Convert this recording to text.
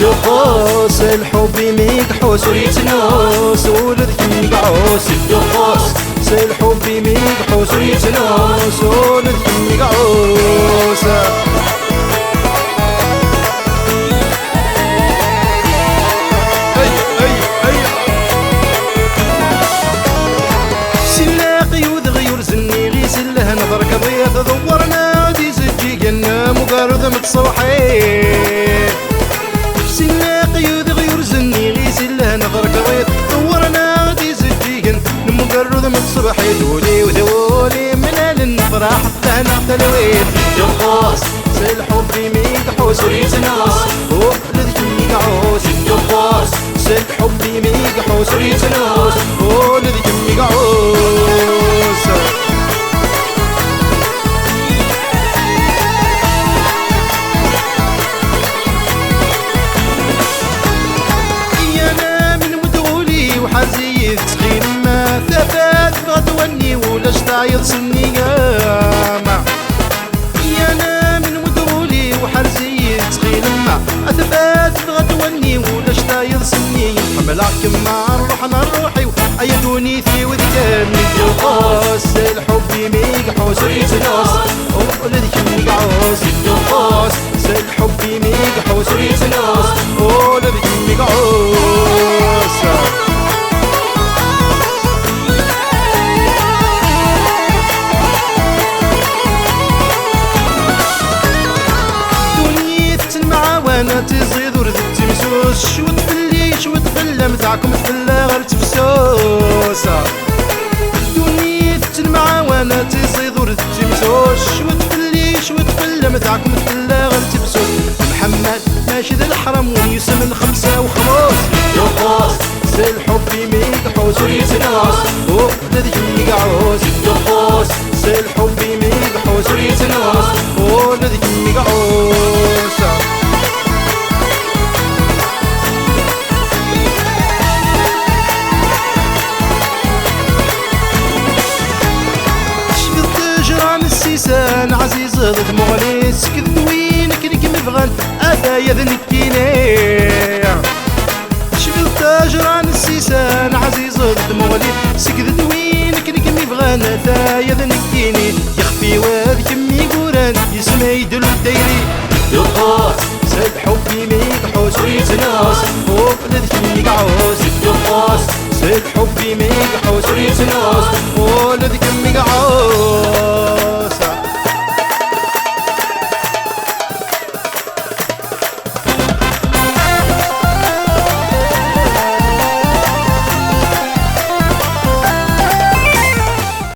الدقوس الحب ميقحوس وريتنوس ولدك ميقعوس الدقوس الحب ميقحوس وريتنوس ولدك ميقعوس نظرك ضيت ضورنا دي سجيقنا مقارض متصوحين سلاقي غير زني غيسله نظرك ضيت ضورنا دي سجيقن مقارض متصوحين دولي وذولي من الفرح حتى نغتلوين دقوس سالحب ميقحوس وريتناس ولدك ميقعوس دقوس سالحب ميقحوس وريتناس ولدك ميقعوس وحزيد تخيل ما ثبات غدوني ولا شطايط سني قامع انا من مدرولي وحرزيد تخيل ما ثبات غدوني ولا شطايط سني حملك مع روحنا روحي ايدوني في وذكرني الدقوس الحب ميقحوس ريتناس ولدك ميقعوس الدقوس الحب ميقحوس ريتناس ولدك ميقعوس وانا تزيد ورد التمسوس شو تفلي شو تفلى متاعكم تفلى غير تفسوسة دوني تلمع وانا تزيد ورد التمسوس شو تفلي شو تفلى متاعكم تفلى غير تفسوس محمد ماشي ذا الحرم ويسم الخمسة وخموس دقوس سالحب ميقحوس وريتناس ولدك ميقعوس دقوس سالحب ميقحوس وريتناس ولدك ميقعوس السيسان عزيز ضد مغنيس كذب وينك نك مبغان أبايا ذنكيني شغل تاجران السيسان عزيز ضد مغنيس كذب وينك نك مبغان أبايا ذنكيني يخفي وذك ميقوران يسمى يدل الديري دقوس سد حبي ميقحوس وريتناس ولدك ميقعوس دقوس سد حبي ميقحوس وريتناس ولدك ميقعوس